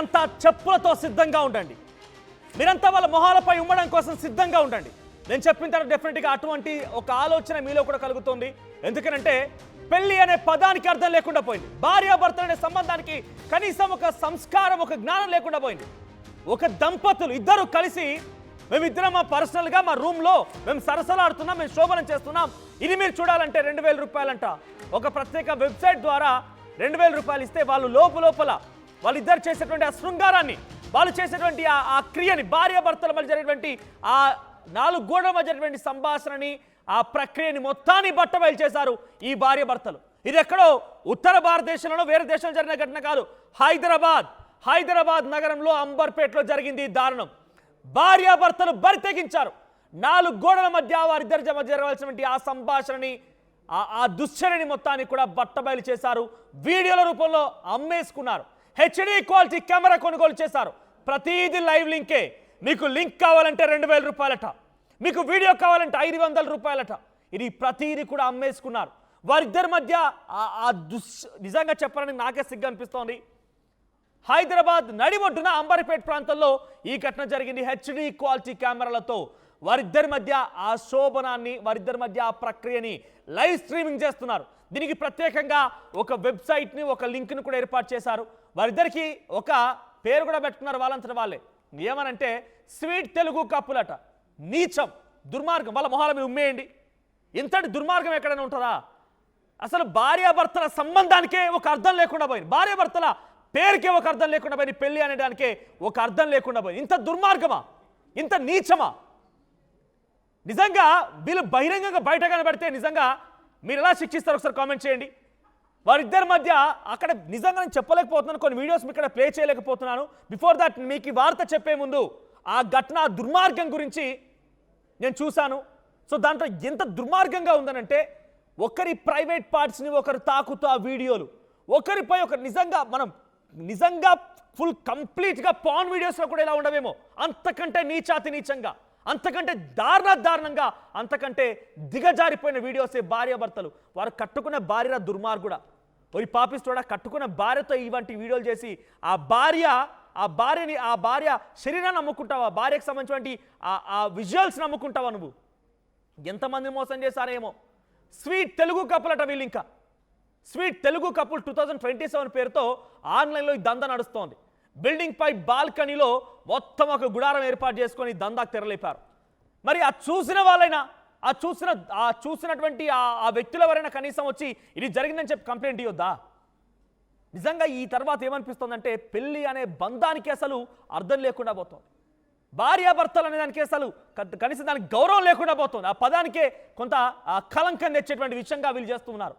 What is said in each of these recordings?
మీరంతా చెప్పులతో సిద్ధంగా ఉండండి. మీరంతా వాళ్ళ మొహాలపై ఉమ్మడం కోసం సిద్ధంగా ఉండండి. నేను చెప్పిన తర్వాత డెఫినెట్గా అటువంటి ఒక ఆలోచన మీలో కూడా కలుగుతుంది. ఎందుకంటే పెళ్లి అనే పదానికి అర్థం లేకుండా పోయింది. భార్యాభర్తలు అనే సంబంధానికి కనీసం ఒక సంస్కారం, ఒక జ్ఞానం లేకుండా పోయింది. ఒక దంపతులు ఇద్దరు కలిసి మేమిద్దరం మా పర్సనల్గా మా రూమ్లో మేము సరసలాడుతున్నాం, మేము శోభనం చేస్తున్నాం, ఇది మీరు చూడాలంటే 2000 రూపాయలంట. ఒక ప్రత్యేక వెబ్సైట్ ద్వారా 2000 రూపాయలు ఇస్తే వాళ్ళు లోపల వాళ్ళిద్దరు చేసేటువంటి ఆ శృంగారాన్ని, వాళ్ళు చేసేటువంటి ఆ క్రియని, భార్యాభర్తల మధ్య జరిగేటువంటి ఆ 4 గోడల మధ్య జరిగేటువంటి సంభాషణని, ఆ ప్రక్రియని మొత్తాన్ని బట్టబయలు చేశారు ఈ భార్యాభర్తలు. ఇది ఎక్కడో ఉత్తర భారతదేశంలో వేరే దేశంలో జరిగిన ఘటన కాదు. హైదరాబాద్ నగరంలో అంబర్పేటలో జరిగింది ఈ దారుణం. భార్యాభర్తలు బరి తెగించారు. 4 గోడల మధ్య వారిద్దరి మధ్య జరగాల్సినటువంటి ఆ సంభాషణని, ఆ దుశ్చర్యని మొత్తాన్ని కూడా బట్టబయలు చేశారు. వీడియోల రూపంలో అమ్మేసుకున్నారు. హెచ్డి క్వాలిటీ కెమెరా కొనుగోలు చేశారు. ప్రతిదీ లైవ్ లింకే. మీకు లింక్ కావాలంటే 2000 రూపాయలట, మీకు వీడియో కావాలంటే 500 రూపాయలట. ఇది ప్రతిదీ కూడా అమ్మేసుకున్నారు. వారిద్దరి మధ్య నిజంగా చెప్పాలని నాకే సిగ్గు అనిపిస్తోంది. హైదరాబాద్ నడిబొడ్డున అంబర్పేట్ ప్రాంతంలో ఈ ఘటన జరిగింది. హెచ్డి క్వాలిటీ కెమెరాలతో వారిద్దరి మధ్య ఆ శోభనాన్ని, వారిద్దరి మధ్య ఆ ప్రక్రియని లైవ్ స్ట్రీమింగ్ చేస్తున్నారు. దీనికి ప్రత్యేకంగా ఒక వెబ్సైట్ని, ఒక లింక్ను కూడా ఏర్పాటు చేశారు. వారిద్దరికి ఒక పేరు కూడా పెట్టుకున్నారు వాళ్ళంతట వాళ్ళే. ఏమనంటే స్వీట్ తెలుగు కప్పులట. నీచం, దుర్మార్గం. వాళ్ళ మొహాల మీద ఉమ్మేయండి. ఇంతటి దుర్మార్గం ఎక్కడైనా ఉంటుందా? అసలు భార్యాభర్తల సంబంధానికే ఒక అర్థం లేకుండా పోయింది. భార్యాభర్తల పేరుకే ఒక అర్థం లేకుండా పోయింది. పెళ్లి అనేదానికే ఒక అర్థం లేకుండా పోయింది. ఇంత దుర్మార్గమా? ఇంత నీచమా? నిజంగా వీళ్ళు బహిరంగంగా బయట కనబడితే నిజంగా మీరు ఎలా శిక్షిస్తారు ఒకసారి కామెంట్ చేయండి. వారిద్దరి మధ్య అక్కడ నిజంగా నేను చెప్పలేకపోతున్నాను, కొన్ని వీడియోస్ ఇక్కడ ప్లే చేయలేకపోతున్నాను. బిఫోర్ దట్ మీకు ఈ వార్త చెప్పే ముందు ఆ ఘటన, దుర్మార్గం గురించి నేను చూశాను. సో దాంట్లో ఎంత దుర్మార్గంగా ఉందనంటే, ఒకరి ప్రైవేట్ పార్ట్స్ని ఒకరు తాకుతూ ఆ వీడియోలు, ఒకరిపై ఒకరు నిజంగా ఫుల్ కంప్లీట్గా పాన్ వీడియోస్లో కూడా ఇలా ఉండవేమో, అంతకంటే నీచంగా, అంతకంటే దారుణంగా, అంతకంటే దిగజారిపోయిన వీడియోసే భార్యాభర్తలు. వారు కట్టుకున్న భార్య దుర్మార్గుడా, ఓ పాపిస్తోడా, కట్టుకున్న భార్యతో ఇవంటి వీడియోలు చేసి ఆ భార్య శరీరాన్ని నమ్ముకుంటావా? భార్యకు సంబంధించినటువంటి ఆ విజువల్స్ నమ్ముకుంటావా నువ్వు? ఎంతమంది మోసం చేశారేమో. స్వీట్ తెలుగు కపులట వీళ్ళు. ఇంకా స్వీట్ తెలుగు కపుల్ 2027 పేరుతో ఆన్లైన్లో ఈ దందా నడుస్తోంది. బిల్డింగ్ పై బాల్కనీలో మొత్తం ఒక గుడారం ఏర్పాటు చేసుకొని దందాకు తెరలేపారు. మరి ఆ చూసిన వాళ్ళైనా, చూసినటువంటి ఆ వ్యక్తులు ఎవరైనా కనీసం వచ్చి ఇది జరిగిందని చెప్పి కంప్లైంట్ ఇవ్వద్దా? నిజంగా ఈ తర్వాత ఏమనిపిస్తుందంటే, పెళ్లి అనే బంధానికి అసలు అర్థం లేకుండా పోతుంది. భార్యాభర్తలు అనే దానికి అసలు కనీసం దానికి గౌరవం లేకుండా పోతుంది. ఆ పదానికే కొంత కలంకం తెచ్చేటువంటి విషయంగా వీళ్ళు చేస్తూ ఉన్నారు.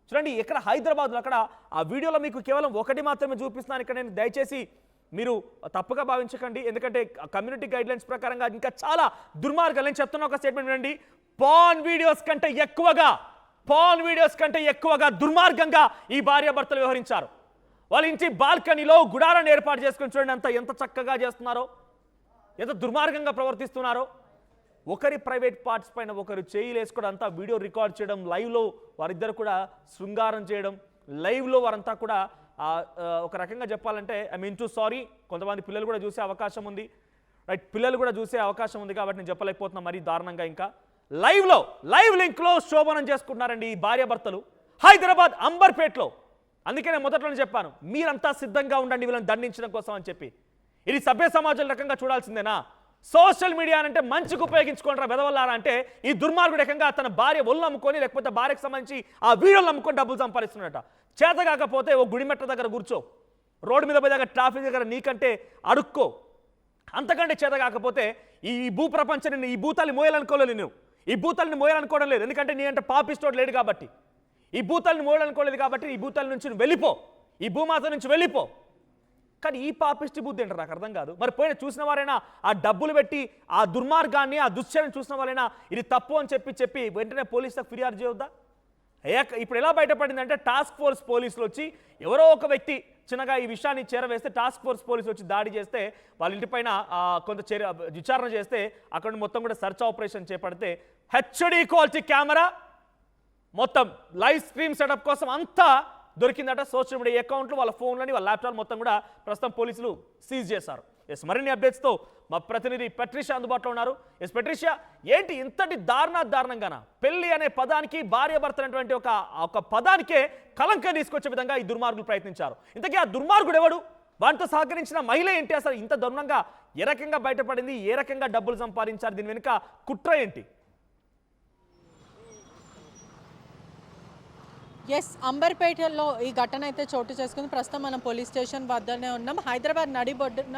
చూడండి, ఇక్కడ హైదరాబాద్లో అక్కడ ఆ వీడియోలో మీకు కేవలం ఒకటి మాత్రమే చూపిస్తున్నాను. ఇక్కడ నేను దయచేసి మీరు తప్పుగా భావించకండి, ఎందుకంటే కమ్యూనిటీ గైడ్లైన్స్ ప్రకారంగా ఇంకా చాలా దుర్మార్గాలు. నేను చెప్తున్న ఒక స్టేట్మెంట్ వినండి. పాన్ వీడియోస్ కంటే ఎక్కువగా దుర్మార్గంగా ఈ భార్యాభర్తలు వ్యవహరించారు. వాళ్ళ ఇంటి బాల్కనీలో గుడారాన్ని ఏర్పాటు చేసుకుని చూడండి ఎంత చక్కగా చేస్తున్నారో, ఎంత దుర్మార్గంగా ప్రవర్తిస్తున్నారో. ఒకరి ప్రైవేట్ పార్ట్స్ పైన ఒకరు వేసుకోవడం, అంతా వీడియో రికార్డ్ చేయడం, లైవ్లో వారిద్దరు కూడా శృంగారం చేయడం, లైవ్లో వారంతా కూడా ఒక రకంగా చెప్పాలంటే సారీ, కొంతమంది పిల్లలు కూడా చూసే అవకాశం ఉంది, రైట్? పిల్లలు కూడా చూసే అవకాశం ఉంది కాబట్టి నేను చెప్పలేకపోతున్నా మరీ దారుణంగా. ఇంకా లైవ్ లింక్లో శోభనం చేసుకుంటున్నారండి ఈ భార్యాభర్తలు హైదరాబాద్ అంబర్పేట్లో. అందుకే నేను మొదట్లోనే చెప్పాను, మీరంతా సిద్ధంగా ఉండండి వీళ్ళని దండించడం కోసం అని చెప్పి. ఇది సభ్య సమాజం రకంగా చూడాల్సిందేనా? సోషల్ మీడియా అంటే మంచికి ఉపయోగించుకోండి వెదవల్లారా అంటే, ఈ దుర్మార్గుడు రకంగా తన భార్య ఒళ్ళు నమ్ముకొని, లేకపోతే భార్యకు సంబంధించి ఆ వీడియోలు నమ్ముకొని డబ్బులు సంపాదిస్తున్నాడట. చేత కాకపోతే ఓ గుడిమెట్ట దగ్గర కూర్చో, రోడ్డు మీద పోయి దగ్గర ట్రాఫిక్ దగ్గర నీకంటే అడుక్కో. అంతకంటే చేత కాకపోతే ఈ భూప్రపంచాన్ని, ఈ భూతాన్ని మోయాలనుకోలేదు నేను, ఈ భూతాలని మోయాలనుకోవడం లేదు. ఎందుకంటే నీ అంటే పాపిస్తోడు లేడు కాబట్టి, ఈ భూతాలను మోయాలనుకోలేదు కాబట్టి ఈ భూతాల నుంచి వెళ్ళిపో, ఈ భూమాత నుంచి వెళ్ళిపో. కానీ ఈ పాపిష్టి బుద్ధి ఏంటో నాకు అర్థం కాదు. మరి పోయిన చూసిన వారైనా, ఆ డబ్బులు పెట్టి ఆ దుర్మార్గాన్ని, ఆ దుశ్చర్యను చూసిన వాళ్ళైనా ఇది తప్పు అని చెప్పి వెంటనే పోలీసులకు ఫిర్యాదు చేయొద్దా? ఇప్పుడు ఎలా బయటపడిందంటే, టాస్క్ ఫోర్స్ పోలీసులు వచ్చి ఎవరో ఒక వ్యక్తి చిన్నగా ఈ విషయాన్ని చేరవేస్తే టాస్క్ ఫోర్స్ పోలీసులు వచ్చి దాడి చేస్తే, వాళ్ళ ఇంటిపైన కొంత విచారణ చేస్తే, అక్కడ మొత్తం కూడా సెర్చ్ ఆపరేషన్ చేపడితే హెచ్డి క్వాలిటీ కెమెరా మొత్తం లైవ్ స్ట్రీమ్ సెటప్ కోసం అంతా దొరికిందట. సోషల్ మీడియా అకౌంట్లు, వాళ్ళ ఫోన్లని, వాళ్ళ ల్యాప్టాప్ మొత్తం కూడా ప్రస్తుతం పోలీసులు సీజ్ చేశారు. మరిన్ని అప్డేట్స్తో మా ప్రతినిధి పెట్రిషియా అందుబాటులో ఉన్నారు. పెట్రిషియా, ఏంటి ఇంతటి దారుణంగానా పెళ్లి అనే పదానికి, భార్య భర్త అనేటువంటి ఒక పదానికే కలంకం తీసుకొచ్చే విధంగా ఈ దుర్మార్గులు ప్రయత్నించారు. ఇంతకీ ఆ దుర్మార్గుడు ఎవడు? వాటితో సహకరించిన మహిళ ఏంటి? అసలు ఇంత దారుణంగా ఏ రకంగా బయటపడింది? ఏ రకంగా డబ్బులు సంపాదించారు? దీని వెనుక కుట్ర ఏంటి? ఎస్, అంబర్పేటలో ఈ ఘటన అయితే చోటు చేసుకుంది. ప్రస్తుతం మనం పోలీస్ స్టేషన్ వద్దనే ఉన్నాం. హైదరాబాద్ నడిబొడ్డున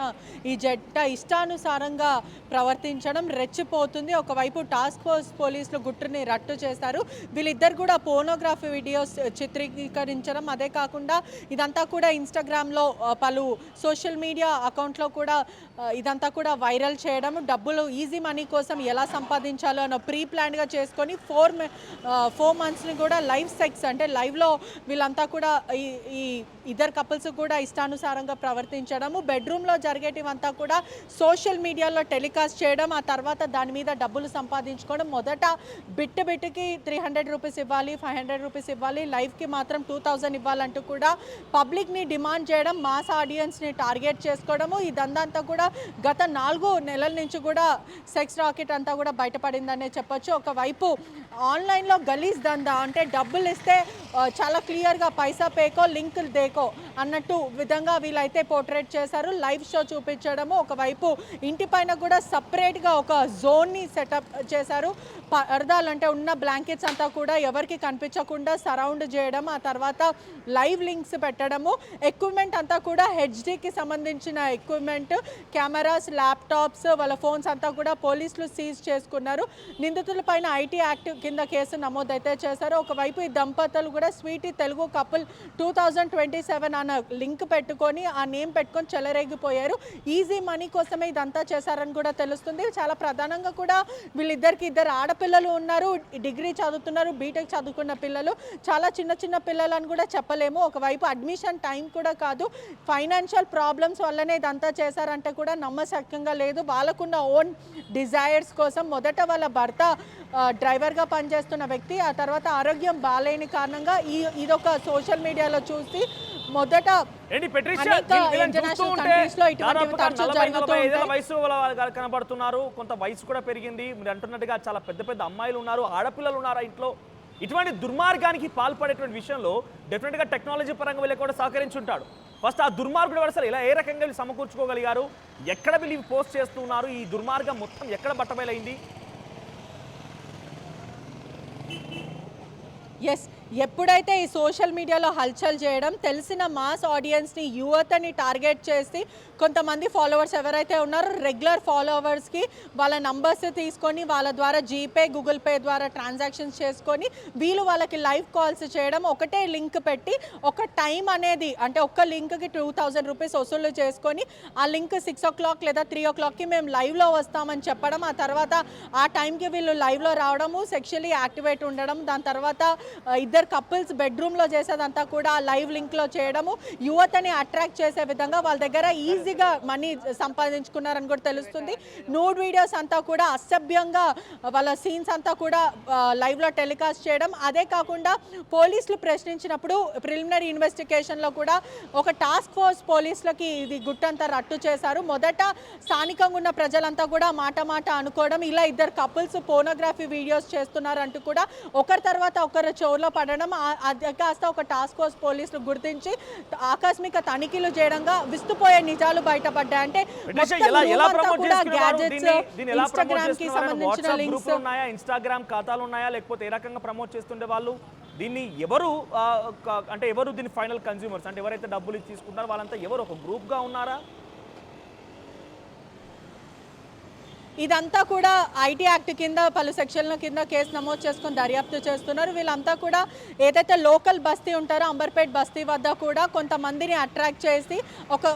ఈ జట్ట ఇష్టానుసారంగా ప్రవర్తించడం రెచ్చిపోతుంది. ఒకవైపు టాస్క్ ఫోర్స్ పోలీసులు గుట్టుని రట్టు చేశారు. వీళ్ళిద్దరు కూడా పోర్నోగ్రఫీ వీడియోస్ చిత్రీకరించడం, అదే కాకుండా ఇదంతా కూడా ఇన్స్టాగ్రామ్లో పలు సోషల్ మీడియా అకౌంట్లో కూడా ఇదంతా కూడా వైరల్ చేయడం, డబ్బులు ఈజీ మనీ కోసం ఎలా సంపాదించాలో అన్న ప్రీ ప్లాన్గా చేసుకొని 4 మంత్స్ని కూడా లైవ్ సెక్స్ అంటే లైవ్లో వీళ్ళంతా కూడా ఈ ఇద్దరు కపుల్స్ కూడా ఇష్టానుసారంగా ప్రవర్తించడము, బెడ్రూమ్లో జరిగేటివంతా కూడా సోషల్ మీడియాలో టెలికాస్ట్ చేయడం, ఆ తర్వాత దాని మీద డబ్బులు సంపాదించుకోవడం. మొదట బిట్కి 300 రూపీస్ ఇవ్వాలి, 500 రూపీస్ ఇవ్వాలి, లైవ్కి మాత్రం 2000 ఇవ్వాలంటూ కూడా పబ్లిక్ని డిమాండ్ చేయడం, మాస్ ఆడియన్స్ని టార్గెట్ చేసుకోవడము. ఈ దందంతా కూడా గత 4 నెలల నుంచి కూడా సెక్స్ రాకెట్ అంతా కూడా బయటపడిందనే చెప్పొచ్చు. ఒకవైపు ఆన్లైన్లో గలీజ్ దందా అంటే డబ్బులు ఇస్తే చాలా క్లియర్గా పైసా పేకో లింక్ దేకో అన్నట్టు విధంగా వీళ్ళైతే పోర్ట్రేట్ చేశారు. లైవ్ షో చూపించడము, ఒకవైపు ఇంటి పైన కూడా సపరేట్గా ఒక జోన్ని సెటప్ చేశారు. పరదాలు అంటే ఉన్న బ్లాంకెట్స్ అంతా కూడా ఎవరికి కనిపించకుండా సరౌండ్ చేయడం, ఆ తర్వాత లైవ్ లింక్స్ పెట్టడము, ఎక్విప్మెంట్ అంతా కూడా హెచ్డీకి సంబంధించిన ఎక్విప్మెంట్, కెమెరాస్, ల్యాప్టాప్స్, వాళ్ళ ఫోన్స్ అంతా కూడా పోలీసులు సీజ్ చేసుకున్నారు. నిందితుల పైన ఐటీ యాక్ట్ కింద కేసు నమోదైతే చేశారు. ఒకవైపు ఈ దంపతులు కూడా స్వీటీ తెలుగు కపుల్ 2027 అన్న లింక్ పెట్టుకొని ఆ నేమ్ పెట్టుకొని చెలరేగిపోయారు. ఈజీ మనీ కోసమే ఇదంతా చేశారని కూడా తెలుస్తుంది. చాలా ప్రధానంగా కూడా వీళ్ళిద్దరికి 2 ఆడపిల్లలు ఉన్నారు, డిగ్రీ చదువుతున్నారు, బీటెక్ చదువుకున్న పిల్లలు, చాలా చిన్న పిల్లలని కూడా చెప్పలేము. ఒకవైపు అడ్మిషన్ టైం కూడా కాదు, ఫైనాన్షియల్ ప్రాబ్లమ్స్ వల్లనే ఇదంతా చేశారంటే కూడా నమ్మశక్యంగా లేదు. వాళ్ళకున్న ఓన్ డిజైర్స్ కోసం మొదట వాళ్ళ భర్త డ్రైవర్గా పనిచేస్తున్న వ్యక్తి, ఆ తర్వాత ఆరోగ్యం బాలేని కారణంగా ఇదొక సోషల్ మీడియాలో చూసి మొదట కనబడుతున్నారు. కొంత వయసు కూడా పెరిగింది. మీరు అంటున్నట్టుగా చాలా పెద్ద అమ్మాయిలు ఉన్నారు, ఆడపిల్లలు ఉన్నారు ఇంట్లో. ఇటువంటి దుర్మార్గానికి పాల్పడేటువంటి విషయంలో డెఫినెట్గా టెక్నాలజీ పరంగా వీళ్ళకి కూడా సహకరించుంటాడు. ఫస్ట్ ఆ దుర్మార్గుడు అసలు ఇలా ఏ రకంగా వీళ్ళు సమకూర్చుకోగలిగారు? ఎక్కడ వీళ్ళు పోస్ట్ చేస్తున్నారు? ఈ దుర్మార్గం మొత్తం ఎక్కడ బట్టబయలైంది? ఎస్, ఎప్పుడైతే ఈ సోషల్ మీడియాలో హల్చల్ చేయడం, తెలిసిన మాస్ ఆడియన్స్ని, యువతని టార్గెట్ చేసి కొంతమంది ఫాలోవర్స్ ఎవరైతే ఉన్నారో రెగ్యులర్ ఫాలోవర్స్కి వాళ్ళ నంబర్స్ తీసుకొని వాళ్ళ ద్వారా జీపే, గూగుల్ పే ద్వారా ట్రాన్సాక్షన్స్ చేసుకొని వీళ్ళు వాళ్ళకి లైవ్ కాల్స్ చేయడం, ఒకటే లింక్ పెట్టి ఒక టైం అనేది అంటే ఒక్క లింక్కి 2000 రూపీస్ వసూలు చేసుకొని ఆ లింక్ 6 o'clock లేదా 3 o'clockకి మేము లైవ్లో వస్తామని చెప్పడం, ఆ తర్వాత ఆ టైంకి వీళ్ళు లైవ్లో రావడము, సెక్షువల్లీ యాక్టివేట్ ఉండడం, దాని తర్వాత ఇద్దరు కపుల్స్ బెడ్రూమ్లో చేసేదంతా కూడా లైవ్ లింక్లో చేయడము, యువతని అట్రాక్ట్ చేసే విధంగా వాళ్ళ దగ్గర ఈజీగా మనీ సంపాదించుకున్నారని కూడా తెలుస్తుంది. నూడ్ వీడియోస్ అంతా కూడా అసభ్యంగా వాళ్ళ సీన్స్ అంతా కూడా లైవ్లో టెలికాస్ట్ చేయడం, అదే కాకుండా పోలీసులు ప్రశ్నించినప్పుడు ప్రిలిమినరీ ఇన్వెస్టిగేషన్లో కూడా ఒక టాస్క్ ఫోర్స్ పోలీసులకి ఇది గుట్టంతా రట్టు చేశారు. మొదట స్థానికంగా ఉన్న ప్రజలంతా కూడా మాట అనుకోవడం, ఇలా ఇద్దరు కపుల్స్ పోర్నోగ్రఫీ వీడియోస్ చేస్తున్నారంటూ కూడా ఒకరి తర్వాత ఒకరు చెవులో పడడం, అది కాస్త ఒక టాస్క్ ఫోర్స్ పోలీసులు గుర్తించి ఆకస్మిక తనిఖీలు చేయడంగా విస్తుపోయే నిజాలు బయటపడ్డాయి. అంటే ఇన్స్టాగ్రామ్ ఖాతాలు ఉన్నాయా, లేకపోతే ఏ రకంగా ప్రమోట్ చేస్తుండే వాళ్ళు? దీన్ని ఎవరు అంటే ఎవరు దీని ఫైనల్ కన్స్యూమర్స్ అంటే ఎవరైతే డబ్బులు తీసుకుంటారో వాళ్ళంతా ఎవరు ఒక గ్రూప్గా ఉన్నారా? ఇదంతా కూడా ఐటీ యాక్ట్ కింద పలు సెక్షన్ల కింద కేసు నమోదు చేసుకొని దర్యాప్తు చేస్తున్నారు. వీళ్ళంతా కూడా ఏదైతే లోకల్ బస్తీ ఉంటారో అంబర్పేట్ బస్తీ వద్ద కూడా కొంతమందిని అట్రాక్ట్ చేసి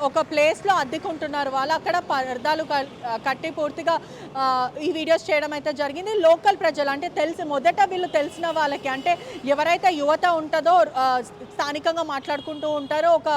ఒక ప్లేస్లో అద్దెకుంటున్నారు. వాళ్ళు అక్కడ పరదాలు కట్టి పూర్తిగా ఈ వీడియోస్ చేయడం అయితే జరిగింది. లోకల్ ప్రజలు అంటే మొదట వీళ్ళు తెలిసిన వాళ్ళకి అంటే ఎవరైతే యువత ఉంటుందో స్థానికంగా మాట్లాడుకుంటూ ఉంటారో, ఒక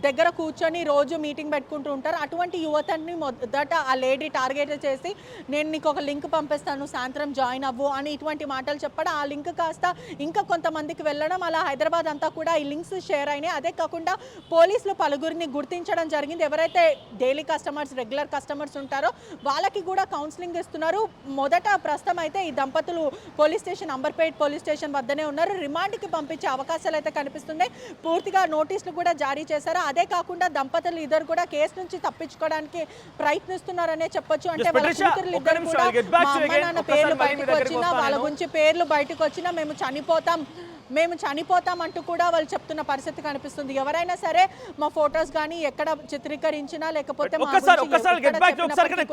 దగ్గర కూర్చొని రోజు మీటింగ్ పెట్టుకుంటూ ఉంటారు, అటువంటి యువతని మొదట ఆ లేడీ టార్గెట్ చేసి నేను నీకు ఒక లింక్ పంపిస్తాను సాయంత్రం జాయిన్ అవ్వు అని ఇటువంటి మాటలు చెప్పడం, ఆ లింక్ కాస్త ఇంకా కొంతమందికి వెళ్ళడం, అలా హైదరాబాద్ అంతా కూడా ఈ లింక్స్ షేర్ అయినాయి. అదే కాకుండా పోలీసులు పలువురిని గుర్తించడం జరిగింది. ఎవరైతే డైలీ కస్టమర్స్, రెగ్యులర్ కస్టమర్స్ ఉంటారో వాళ్ళకి కూడా కౌన్సిలింగ్ ఇస్తున్నారు. మొదట ప్రస్తుతం అయితే ఈ దంపతులు police station, Amberpet police station వద్దనే ఉన్నారు. రిమాండ్కి పంపించే అవకాశాలు అయితే కనిపిస్తున్నాయి. పూర్తిగా నోటీసులు కూడా జారీ చేశారు. అదే కాకుండా దంపతులు ఇద్దరు కూడా కేసు నుంచి తప్పించుకోవడానికి ప్రయత్నిస్తున్నారనే చెప్పొచ్చు. అంటే వాళ్ళ కూతుర్లు ఇద్దరు కూడా మా అమ్మ నాన్న పేర్లు బయటకు వచ్చినా, వాళ్ళ గురించి పేర్లు బయటకు వచ్చినా మేము చనిపోతాం అంటూ కూడా వాళ్ళు చెప్తున్న పరిస్థితి కనిపిస్తుంది. ఎవరైనా సరే మా ఫొటోస్ కానీ ఎక్కడ చిత్రీకరించినా లేకపోతే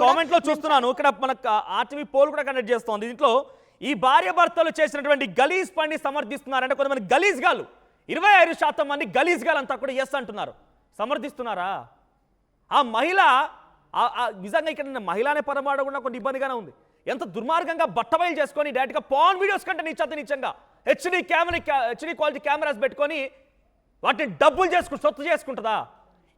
కామెంట్ లో చూస్తున్నాను, ఇక్కడ మనకు ఆర్టీవీ పోల్ కూడా కండక్ట్ చేస్తోంది. దీంట్లో ఈ భార్య భర్తలు చేసినటువంటి గలీజ్ పని సమర్థిస్తున్నారంటే కొంతమంది గలీజ్ గాలు, 25% మంది గలీజ్ గాలు అంతా కూడా ఎస్ అంటున్నారు. సమర్థిస్తున్నారా? ఆ మహిళ నిజంగా ఇక్కడ మహిళ అనే పదం వాడకుండా కొన్ని ఇబ్బందిగానే ఉంది. ఎంత దుర్మార్గంగా బట్టబయలు చేసుకొని డైరెక్ట్గా పాన్ వీడియోస్ కంటే నీచంగా హెచ్డి క్వాలిటీ కెమెరాస్ పెట్టుకొని వాటిని డబ్బులు సొత్తు చేసుకుంటుందా?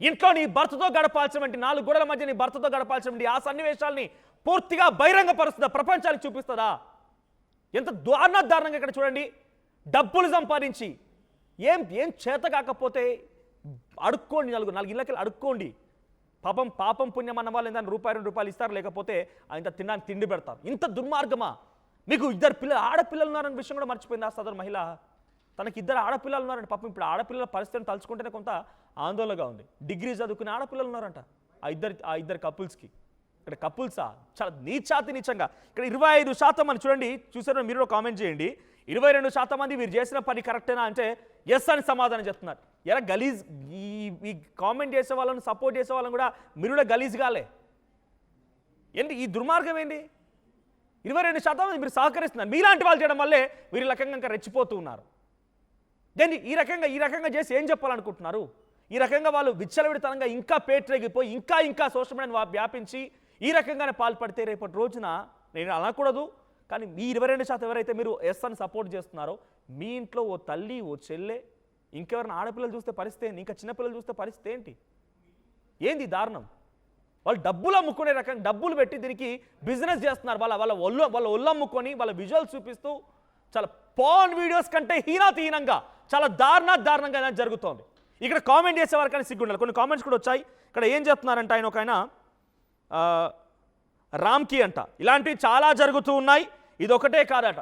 ఇంట్లో నీ భర్తతో గడపాల్సినటువంటి 4 గోడల మధ్య నీ భర్తతో గడపాల్సినటువంటి ఆ సన్నివేశాలని పూర్తిగా బహిరంగపరుస్తుందా? ప్రపంచానికి చూపిస్తుందా? ఎంత దారుణంగా ఇక్కడ చూడండి, డబ్బులు సంపాదించి ఏం చేత కాకపోతే అడుక్కోండి, 4 ఇళ్ళకి అడుక్కోండి. పాపం పుణ్యం అన్న వాళ్ళు ఏంటంటే ₹2 ఇస్తారు, లేకపోతే ఇంత తినడానికి తిండి పెడతారు. ఇంత దుర్మార్గమా? మీకు 2 ఆడపిల్లలు ఉన్నారన్న విషయం కూడా మర్చిపోయింది ఆ సదరు మహిళ. తనకి 2 ఆడపిల్లలు ఉన్నారంట. పాపం ఇప్పుడు ఆడపిల్లల పరిస్థితిని తలుచుకుంటేనే కొంత ఆందోళనగా ఉంది. డిగ్రీ చదువుకునే ఆడపిల్లలు ఉన్నారంట ఆ ఇద్దరు కపుల్స్కి. ఇక్కడ కపుల్సా? చాలా నీచంగా. ఇక్కడ 25% మంది చూడండి, చూసారో మీరు కామెంట్ చేయండి. 22% మంది మీరు చేసిన పని కరెక్టేనా అంటే ఎస్ అని సమాధానం చెప్తున్నారు. ఎలా గలీజ్ ఈ కామెంట్ చేసే వాళ్ళని, సపోర్ట్ చేసే వాళ్ళని కూడా మీరు కూడా గలీజ్ కాలే ఏంటి? ఈ దుర్మార్గం ఏంటి? 22% మంది మీరు సహకరిస్తున్నారు. మీలాంటి వాళ్ళు చేయడం వల్లే వీరు రకంగా ఇంకా రెచ్చిపోతూ ఉన్నారు. దాన్ని ఈ రకంగా చేసి ఏం చెప్పాలనుకుంటున్నారు? ఈ రకంగా వాళ్ళు విచ్చలవిడితనంగా ఇంకా పేట్రేగిపోయి ఇంకా సోషల్ మీడియాని వ్యాపించి ఈ రకంగానే పాల్పడితే రేపటి రోజున నేను అనకూడదు, కానీ మీ 22% ఎవరైతే మీరు ఎస్ అని సపోర్ట్ చేస్తున్నారో మీ ఇంట్లో ఓ తల్లి, ఓ చెల్లె, ఇంకెవరైనా ఆడపిల్లలు చూస్తే పరిస్థితి ఏంటి? ఇంకా చిన్నపిల్లలు చూస్తే పరిస్థితి ఏంటి? ఏంది దారుణం? వాళ్ళు డబ్బులు అమ్ముకునే రకంగా డబ్బులు పెట్టి దీనికి బిజినెస్ చేస్తున్నారు. వాళ్ళ ఒళ్ళు అమ్ముకొని వాళ్ళ విజువల్స్ చూపిస్తూ చాలా పాన్ వీడియోస్ కంటే హీనంగా చాలా దారుణంగా జరుగుతోంది. ఇక్కడ కామెంట్ చేసేవారు కానీ సిగ్గుండాలి. కొన్ని కామెంట్స్ కూడా వచ్చాయి. ఇక్కడ ఏం చెప్తున్నారంటే ఆయన రామ్కి అంట, ఇలాంటివి చాలా జరుగుతూ ఉన్నాయి, ఇది ఒకటే కాదట.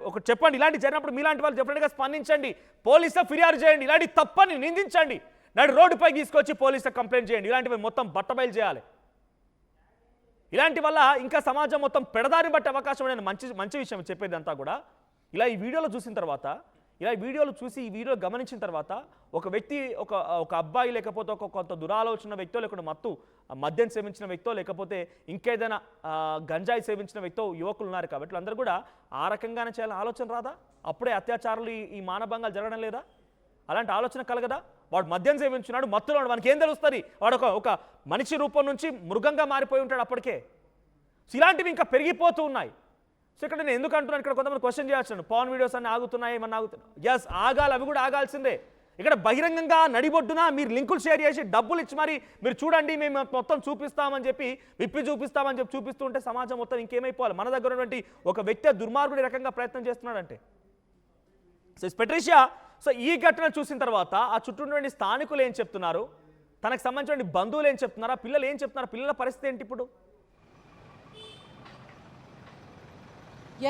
ఒకటి చెప్పండి, ఇలాంటివి జరిగినప్పుడు మీలాంటి వాళ్ళు డెఫినెట్గా స్పందించండి, పోలీసులో ఫిర్యాదు చేయండి, ఇలాంటి తప్పని నిందించండి, రోడ్డుపై తీసుకొచ్చి పోలీసులకు కంప్లైంట్ చేయండి. ఇలాంటివి మొత్తం బట్టబయలు చేయాలి. ఇలాంటి వల్ల ఇంకా సమాజం మొత్తం పెడదారిని బట్టే అవకాశం అనేది మంచి విషయం చెప్పేదంతా కూడా. ఇలా ఈ వీడియోలో చూసిన తర్వాత, ఈ వీడియో గమనించిన తర్వాత ఒక వ్యక్తి, ఒక అబ్బాయి, లేకపోతే కొంత దురాలోచన వ్యక్తో, లేకపోతే మద్యం సేవించిన వ్యక్తో, లేకపోతే ఇంకేదైనా గంజాయి సేవించిన వ్యక్తో యువకులు ఉన్నారు కాబట్టి అందరూ కూడా ఆ రకంగానే చేయాలని ఆలోచన రాదా? అప్పుడే అత్యాచారాలు, ఈ మానభంగాలు జరగడం లేదా? అలాంటి ఆలోచన కలగదా? వాడు మద్యం సేవించున్నాడు, మత్తులో వానికి ఏం తెలుస్తుంది? వాడు ఒక మనిషి రూపం నుంచి మృగంగా మారిపోయి ఉంటాడు అప్పటికే. ఇలాంటివి ఇంకా పెరిగిపోతూ ఉన్నాయి. సో ఇక్కడ నేను ఎందుకు అంటున్నాను, ఇక్కడ కొంతమంది క్వశ్చన్ చేయొచ్చు, పాన్ వీడియోస్ అన్నీ ఆగుతున్నాయి, ఏమన్నా ఆగుతున్నాయి. ఎస్, ఆగాలి, అవి కూడా ఆగాల్సిందే. ఇక్కడ బహిరంగంగా నడిబొడ్డున మీరు లింకులు షేర్ చేసి డబ్బులు ఇచ్చి మరి మీరు చూడండి మేము మొత్తం చూపిస్తామని చెప్పి చూపిస్తామని చెప్పి చూపిస్తూ ఉంటే సమాజం మొత్తం ఇంకేమైపోవాలి? మన దగ్గర ఉన్నటువంటి ఒక వ్యక్తి దుర్మార్గుడి రకంగా ప్రయత్నం చేస్తున్నాడంటే. సో పెట్రిషియా, సో ఈ ఘటన చూసిన తర్వాత ఆ చుట్టూ ఉన్నటువంటి స్థానికులు ఏం చెప్తున్నారు, తనకు సంబంధించిన బంధువులు ఏం చెప్తున్నారు, పిల్లలు ఏం చెప్తున్నారు, పిల్లల పరిస్థితి ఏంటి ఇప్పుడు?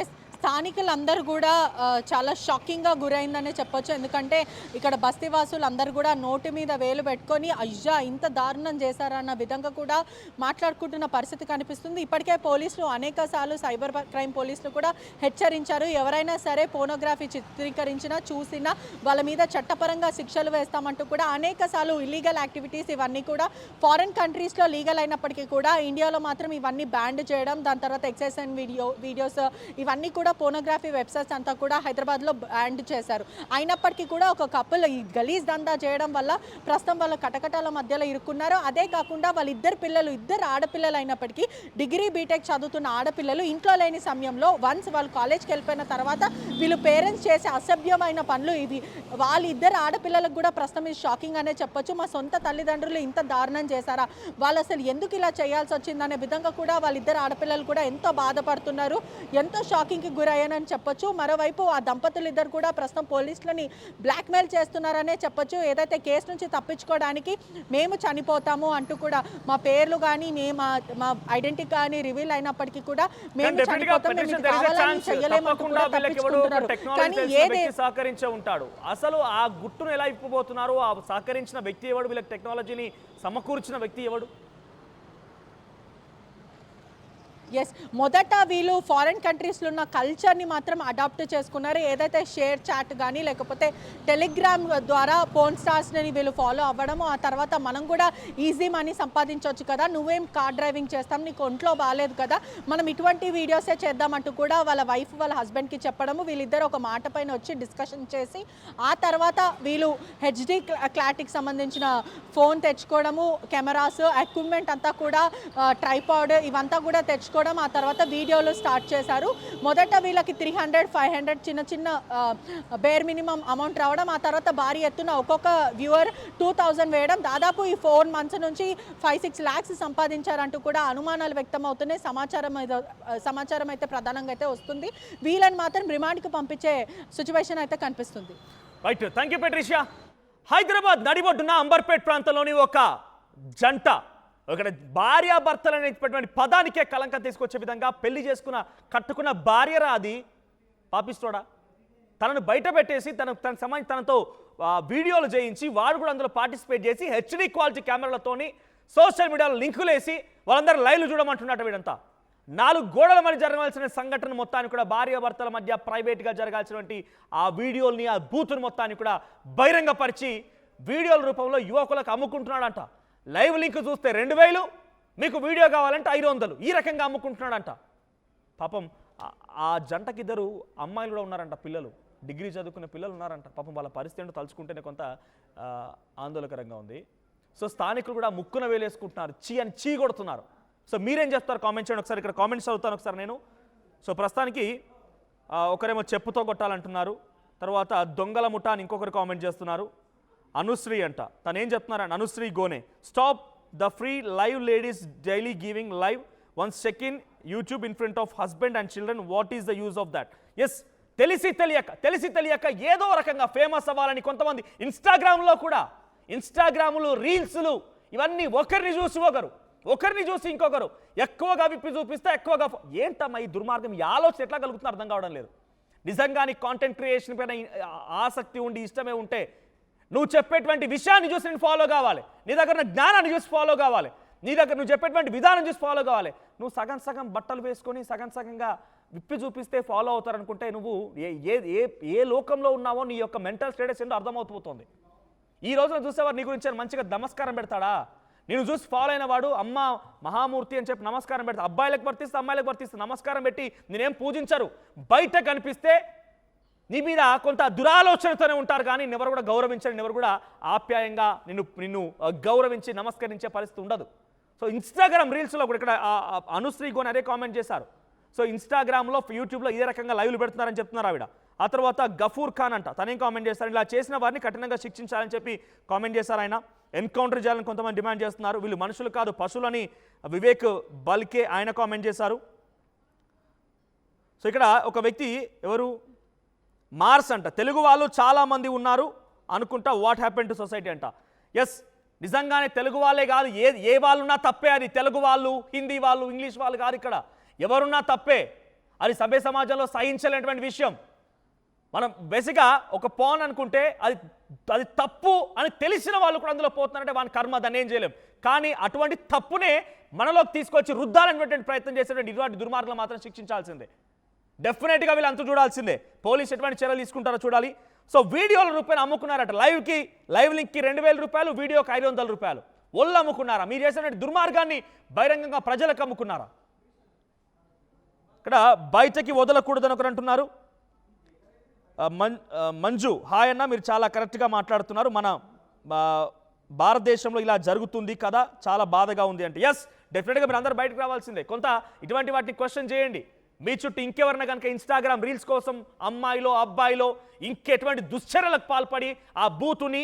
ఎస్, స్థానికులందరూ కూడా చాలా షాకింగ్గా గురైందనే చెప్పొచ్చు. ఎందుకంటే ఇక్కడ బస్తీవాసులు అందరూ కూడా నోటి మీద వేలు పెట్టుకొని అయ్యా ఇంత దారుణం చేశారన్న విధంగా కూడా మాట్లాడుకుంటున్న పరిస్థితి కనిపిస్తుంది. ఇప్పటికే పోలీసులు అనేకసార్లు సైబర్ క్రైమ్ పోలీసులు కూడా హెచ్చరించారు, ఎవరైనా సరే పోనోగ్రఫీ చిత్రీకరించినా చూసినా వాళ్ళ మీద చట్టపరంగా శిక్షలు వేస్తామంటూ కూడా అనేకసార్లు ఇల్లీగల్ యాక్టివిటీస్ ఇవన్నీ కూడా ఫారిన్ కంట్రీస్లో లీగల్ అయినప్పటికీ కూడా ఇండియాలో మాత్రం ఇవన్నీ బ్యాన్ చేయడం, దాని తర్వాత ఎక్సైజ్ అండ్ వీడియోస్ ఇవన్నీ కూడా కూడా పోనోగ్రఫీ వెబ్సైట్స్ అంతా కూడా హైదరాబాద్లో బ్యాన్ చేశారు. అయినప్పటికీ కూడా ఒక కపుల్ ఈ గలీజ్ దందా చేయడం వల్ల ప్రస్తుతం వాళ్ళ కటకటాల మధ్యలో ఇరుక్కున్నారు. అదే కాకుండా వాళ్ళిద్దరు పిల్లలు, ఇద్దరు ఆడపిల్లలు అయినప్పటికీ డిగ్రీ బీటెక్ చదువుతున్న ఆడపిల్లలు ఇంట్లో లేని సమయంలో వన్స్ వాళ్ళు కాలేజ్కి వెళ్ళిపోయిన తర్వాత వీళ్ళు పేరెంట్స్ చేసే అసభ్యమైన పనులు ఇవి. వాళ్ళిద్దరు ఆడపిల్లలకు కూడా ప్రస్తుతం ఇది షాకింగ్ అనే చెప్పొచ్చు. మా సొంత తల్లిదండ్రులు ఇంత దారుణం చేశారా, వాళ్ళు అసలు ఎందుకు ఇలా చేయాల్సి వచ్చిందనే విధంగా కూడా వాళ్ళిద్దరు ఆడపిల్లలు కూడా ఎంతో బాధపడుతున్నారు, ఎంతో షాకింగ్కి గురయ్యానని చెప్పొచ్చు. మరోవైపు ఆ దంపతులు ఇద్దరు కూడా ప్రస్తుతం పోలీసులని బ్లాక్మెయిల్ చేస్తున్నారనే చెప్పొచ్చు. ఏదైతే కేసు నుంచి తప్పించుకోవడానికి మేము చనిపోతాము అంటూ కూడా మా పేర్లు కానీ మా ఐడెంటిటీ కానీ రివీల్ అయినప్పటికీ కూడా మేము చనిపోతాం, మేము ఇది కావాలని చేయలేమంటూ కూడా తప్పించుకుంటున్నారు. కానీ సహకరించే ఉంటాడు, అసలు ఆ గుట్టును ఎలా ఇప్పబోతున్నారు, ఆ సహకరించిన వ్యక్తి ఎవడు, వీళ్ళకి టెక్నాలజీని సమకూర్చిన వ్యక్తి ఎవడు? ఎస్, మొదట వీళ్ళు ఫారెన్ కంట్రీస్లో ఉన్న కల్చర్ని మాత్రం అడాప్ట్ చేసుకున్నారు. ఏదైతే షేర్ చాట్ కానీ లేకపోతే టెలిగ్రామ్ ద్వారా పోర్న్ స్టార్స్ని వీళ్ళు ఫాలో అవ్వడము, ఆ తర్వాత మనం కూడా ఈజీ మనీ సంపాదించవచ్చు కదా, నువ్వేం కార్ డ్రైవింగ్ చేస్తాం, నీకు ఒంట్లో బాగాలేదు కదా, మనం ఇటువంటి వీడియోసే చేద్దామంటూ కూడా వాళ్ళ వైఫ్ వాళ్ళ హస్బెండ్కి చెప్పడము, వీళ్ళిద్దరు ఒక మాట పైన వచ్చి డిస్కషన్ చేసి ఆ తర్వాత వీళ్ళు హెచ్డి క్లారిటీకి సంబంధించిన ఫోన్ తెచ్చుకోవడము, కెమెరాస్, ఎక్విప్మెంట్ అంతా కూడా ట్రైపాడ్ ఇవంతా కూడా తెచ్చుకోవడం, ఆ తర్వాత వీడియోలు స్టార్ట్ చేశారు. మొదట వీళ్ళకి 300-500 చిన్న చిన్న బేర్ మినిమం అమౌంట్ రావడం, ఆ తర్వాత భారీ ఎత్తున ఒక్కొక్క వ్యూవర్ 2000 వేయడం, దాదాపు ఈ 4 months నుంచి 5-6 lakhs సంపాదించారంటూ కూడా అనుమానాలు వ్యక్తం అవుతున్నాయి. సమాచారం అయితే ప్రధానంగా అయితే వస్తుంది. వీళ్ళని మాత్రం రిమాండ్కి పంపించే సిచ్యువేషన్ అయితే కనిపిస్తుంది. Right, thank you Patricia. Hyderabad నడిబొడ్డున అంబర్పేట్ ప్రాంతంలోని ఒక జంట ఇక్కడ భార్యాభర్తలు అనేటువంటి పదానికే కలంకం తీసుకొచ్చే విధంగా పెళ్లి కట్టుకున్న భార్యరా అది పాపిస్తోడా, తనను బయట పెట్టేసి తనతో వీడియోలు చేయించి వాడు కూడా అందులో పార్టిసిపేట్ చేసి హెచ్డి క్వాలిటీ కెమెరాలతోని సోషల్ మీడియాలో లింకులు వేసి వాళ్ళందరూ లైవ్లు చూడమంటున్నట్టు వీడంతా. 4 గోడల మధ్య జరగాల్సిన సంఘటన మొత్తాన్ని కూడా భార్యాభర్తల మధ్య ప్రైవేట్గా జరగాల్సినటువంటి ఆ వీడియోల్ని, ఆ బూతుని మొత్తాన్ని కూడా బహిరంగపరిచి వీడియోల రూపంలో యువకులకు అమ్ముకుంటున్నాడంట. లైవ్ లింక్ చూస్తే 2000, మీకు వీడియో కావాలంటే 500, ఈ రకంగా అమ్ముకుంటున్నాడంట. పాపం ఆ జంటకి 2 అమ్మాయిలు కూడా ఉన్నారంట, పిల్లలు, డిగ్రీ చదువుకున్న పిల్లలు ఉన్నారంట. పాపం వాళ్ళ పరిస్థితి ఏంటో తలుచుకుంటేనే కొంత ఆందోళనకరంగా ఉంది. సో స్థానికులు కూడా ముక్కున వేలేసుకుంటున్నారు, చీ కొడుతున్నారు. సో మీరేం చేస్తారు కామెంట్ చేయండి ఒకసారి. ఇక్కడ కామెంట్స్ చదువుతాను ఒకసారి నేను. సో ప్రస్తుతానికి ఒకరేమో చెప్పుతో కొట్టాలంటున్నారు, తర్వాత దొంగల ముఠా అని ఇంకొకరు కామెంట్ చేస్తున్నారు. అనుశ్రీ అంట, తను ఏం చెప్తున్నారంట, అనుశ్రీ గోనే, stop the free live ladies daily giving live once check in YouTube in front of husband and children, what is the use of that? Yes, తెలిసి తెలియక ఏదో రకంగా ఫేమస్ అవ్వాలని కొంతమంది ఇన్స్టాగ్రామ్లో కూడా, ఇన్స్టాగ్రాములు, రీల్స్లు ఇవన్నీ ఒకరిని చూసి ఇంకొకరు ఎక్కువగా విప్పి చూపిస్తే ఎక్కువగా ఏంటమ్మా ఈ దుర్మార్గం, ఈ ఆలోచన ఎట్లా కలుగుతుందో అర్థం కావడం లేదు. నిజంగా కాంటెంట్ క్రియేషన్ పైన ఆసక్తి ఉండి ఇష్టమే ఉంటే నువ్వు చెప్పేటువంటి విషయాన్ని చూసి నేను ఫాలో కావాలి, నీ దగ్గర జ్ఞానాన్ని చూసి ఫాలో కావాలి, నీ దగ్గర నువ్వు చెప్పేటువంటి విధానం చూసి ఫాలో కావాలి. నువ్వు సగం బట్టలు వేసుకొని సగంగా విప్పి చూపిస్తే ఫాలో అవుతారనుకుంటే నువ్వు ఏ లోకంలో ఉన్నావో నీ యొక్క మెంటల్ స్టేటస్ ఏంటో అర్థమవుతుంది. ఈ రోజున చూసేవారు నీ గురించి మంచిగా నమస్కారం పెడతాడా? నేను చూసి ఫాలో అయిన వాడు అమ్మ మహామూర్తి అని చెప్పి నమస్కారం పెడతా, అబ్బాయిలకు వర్తిస్తే అమ్మాయిలకు వర్తిస్తే నమస్కారం పెట్టి నేనేం పూజించరు. బయట కనిపిస్తే నీ మీద కొంత దురాలోచనతోనే ఉంటారు, కానీ ఎవరు కూడా గౌరవించరు, ఎవరు కూడా ఆప్యాయంగా నిన్ను గౌరవించి నమస్కరించే పరిస్థితి ఉండదు. సో ఇన్స్టాగ్రామ్ రీల్స్లో కూడా ఇక్కడ అనుశ్రీ గోన్ అదే కామెంట్ చేశారు. సో ఇన్స్టాగ్రామ్లో, యూట్యూబ్లో ఇదే రకంగా లైవ్లు పెడుతున్నారని చెప్తున్నారు ఆవిడ. ఆ తర్వాత గఫూర్ ఖాన్ అంట, తనేం కామెంట్ చేస్తారు, ఇలా చేసిన వారిని కఠినంగా శిక్షించాలని చెప్పి కామెంట్ చేశారు ఆయన. ఎన్కౌంటర్ చేయాలని కొంతమంది డిమాండ్ చేస్తున్నారు, వీళ్ళు మనుషులు కాదు పశువులని వివేక్ బల్కే ఆయన కామెంట్ చేశారు. సో ఇక్కడ ఒక వ్యక్తి ఎవరు, మార్స్ అంట, తెలుగు వాళ్ళు చాలామంది ఉన్నారు అనుకుంటా, వాట్ హ్యాపెన్ టు సొసైటీ అంట. ఎస్, నిజంగానే తెలుగు వాళ్ళే కాదు, ఏ వాళ్ళున్నా తప్పే, అది తెలుగు వాళ్ళు, హిందీ వాళ్ళు, ఇంగ్లీష్ వాళ్ళు కాదు, ఇక్కడ ఎవరున్నా తప్పే, అది సభ్య సమాజంలో సహించలేనటువంటి విషయం. మనం బేసిక్గా ఒక పోన్ అనుకుంటే అది తప్పు అని తెలిసిన వాళ్ళు కూడా అందులో పోతున్నారంటే వాని కర్మ, దాన్ని ఏం చేయలేం. కానీ అటువంటి తప్పునే మనలోకి తీసుకొచ్చి రుద్దాలనేటువంటి ప్రయత్నం చేసేటువంటి ఇటువంటి దుర్మార్గులు మాత్రం శిక్షించాల్సిందే. డెఫినెట్గా వీళ్ళు అంతా చూడాల్సిందే, పోలీసు ఎటువంటి చర్యలు తీసుకుంటారో చూడాలి. సో వీడియోల రూపాయలు అమ్ముకున్నారట, లైవ్ లింక్కి 2000 రూపాయలు, వీడియోకి 500 రూపాయలు. ఒళ్ళు అమ్ముకున్నారా? మీరు చేసినటువంటి దుర్మార్గాన్ని బహిరంగంగా ప్రజలకు అమ్ముకున్నారా? ఇక్కడ బయటకి వదలకూడదని ఒకరు అంటున్నారు. మంజు హాయ్ అన్న, మీరు చాలా కరెక్ట్గా మాట్లాడుతున్నారు. మన భారతదేశంలో ఇలా జరుగుతుంది కదా, చాలా బాధగా ఉంది అంటే ఎస్, డెఫినెట్గా మీరు అందరూ బయటకు రావాల్సిందే. కొంత ఇటువంటి వాటిని క్వశ్చన్ చేయండి. మీ చుట్టూ ఇంకెవరైనా కనుక ఇన్స్టాగ్రామ్ రీల్స్ కోసం అమ్మాయిలో అబ్బాయిలో ఇంకెటువంటి దుశ్చర్యలకు పాల్పడి ఆ బూతుని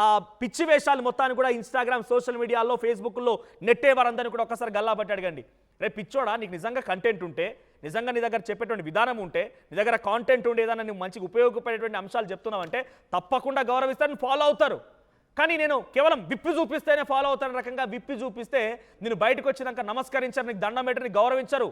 ఆ పిచ్చి వేషాలు మొత్తాన్ని కూడా ఇన్స్టాగ్రామ్ సోషల్ మీడియాలో ఫేస్బుక్లో నెట్టే వారందరినీ కూడా ఒక్కసారి గల్లాబట్టి అడగండి. రేపు పిచ్చోడా, నీకు నిజంగా కంటెంట్ ఉంటే, నిజంగా నీ దగ్గర చెప్పేటువంటి విధానం ఉంటే, నీ దగ్గర కాంటెంట్ ఉండే ఏదైనా నువ్వు మంచిగా ఉపయోగపడేటువంటి అంశాలు చెప్తున్నావంటే తప్పకుండా గౌరవిస్తారని ఫాలో అవుతారు. కానీ నేను కేవలం విప్పి చూపిస్తేనే ఫాలో అవుతాను రకంగా విప్పి చూపిస్తే నేను బయటకు వచ్చినాక నమస్కరించారు, నీకు దండం పెట్టని గౌరవించరు,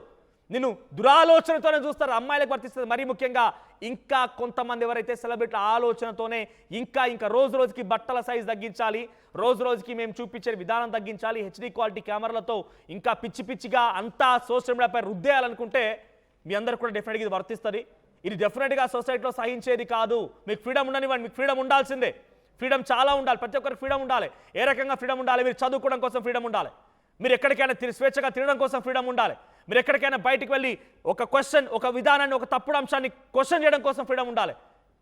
నిన్ను దురాలోచనతోనే చూస్తారు. అమ్మాయిలకు వర్తిస్తుంది. మరీ ముఖ్యంగా ఇంకా కొంతమంది ఎవరైతే సెలబ్రిటీ ఆలోచనతోనే ఇంకా రోజు రోజుకి బట్టల సైజ్ తగ్గించాలి, రోజు రోజుకి మేము చూపించే విధానం తగ్గించాలి, హెచ్డీ క్వాలిటీ కెమెరాలతో ఇంకా పిచ్చి పిచ్చిగా అంతా సోషల్ మీడియాపై రుద్దేయాలనుకుంటే మీ అందరు కూడా డెఫినెట్గా ఇది వర్తిస్తుంది. ఇది డెఫినెట్గా సొసైటీలో సహించేది కాదు. మీకు ఫ్రీడమ్ ఉండనివ్వండి, మీకు ఫ్రీడమ్ ఉండాల్సిందే. ఫ్రీడమ్ చాలా ఉండాలి, ప్రతి ఒక్కరికి ఫ్రీడమ్ ఉండాలి. ఏ రకంగా ఫ్రీడమ్ ఉండాలి? మీరు చదువుకోవడం కోసం ఫ్రీడమ్ ఉండాలి, మీరు ఎక్కడికైనా స్వేచ్ఛగా తినడం కోసం ఫ్రీడమ్ ఉండాలి, మీరు ఎక్కడికైనా బయటికి వెళ్ళి ఒక క్వశ్చన్, ఒక విధానాన్ని, ఒక తప్పుడు అంశాన్ని క్వశ్చన్ చేయడం కోసం ఫ్రీడమ్ ఉండాలి.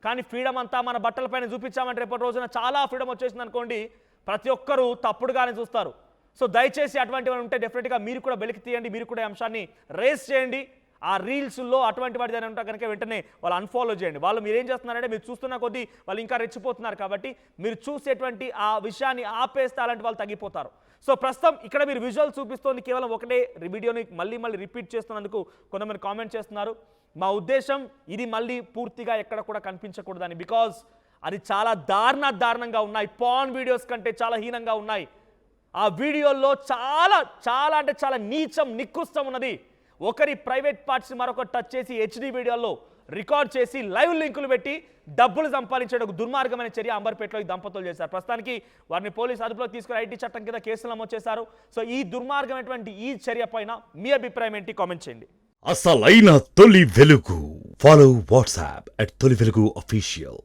కానీ ఫ్రీడమ్ అంతా మన బట్టలపైన చూపించామంటే రేపటి రోజున చాలా ఫ్రీడమ్ వచ్చేసింది అనుకోండి, ప్రతి ఒక్కరూ తప్పుడుగానే చూస్తారు. సో దయచేసి అటువంటివి ఉంటే డెఫినెట్గా మీరు కూడా వెలికి తీయండి, మీరు కూడా ఈ అంశాన్ని రేస్ చేయండి. ఆ రీల్స్లో అటువంటి వాటి దాని ఉంటే కనుక వెంటనే వాళ్ళు అన్ఫాలో చేయండి. వాళ్ళు మీరు ఏం చేస్తున్నారంటే మీరు చూస్తున్న కొద్దీ వాళ్ళు ఇంకా రెచ్చిపోతున్నారు కాబట్టి మీరు చూసేటువంటి ఆ విషయాన్ని ఆపేస్తే అలాంటి వాళ్ళు తగ్గిపోతారు. సో ప్రస్తుతం ఇక్కడ మీరు విజువల్ చూపిస్తోంది కేవలం ఒకటే వీడియోని మళ్ళీ రిపీట్ చేస్తున్నందుకు కొంతమంది కామెంట్ చేస్తున్నారు. మా ఉద్దేశం ఇది మళ్ళీ పూర్తిగా ఎక్కడ కూడా కనిపించకూడదని, బికాజ్ అది చాలా దారుణంగా ఉన్నాయి. పాన్ వీడియోస్ కంటే చాలా హీనంగా ఉన్నాయి. ఆ వీడియోల్లో చాలా నీచం నికృష్టం ఉన్నది. ఒకరి ప్రైవేట్ పార్ట్స్ని మరొకటి టచ్ చేసి హెచ్డీ వీడియోలో రికార్డ్ చేసి లైవ్ లింకులు పెట్టి డబ్బులు సంపాదించే ఒక దుర్మార్గమైన చర్య అంబర్పేటలో ఈ దంపతులు చేశారు. ప్రస్తుతానికి వారిని పోలీసు అదుపులో తీసుకుని ఐటీ చట్టం కింద కేసులు నమోదు చేశారు. సో ఈ దుర్మార్గమైనటువంటి ఈ చర్య పైన మీ అభిప్రాయం ఏంటి? కామెంట్ చేయండి. అసలైన తొలి వెలుగు. ఫాలో వాట్సాప్ @తొలి వెలుగు అఫీషియల్.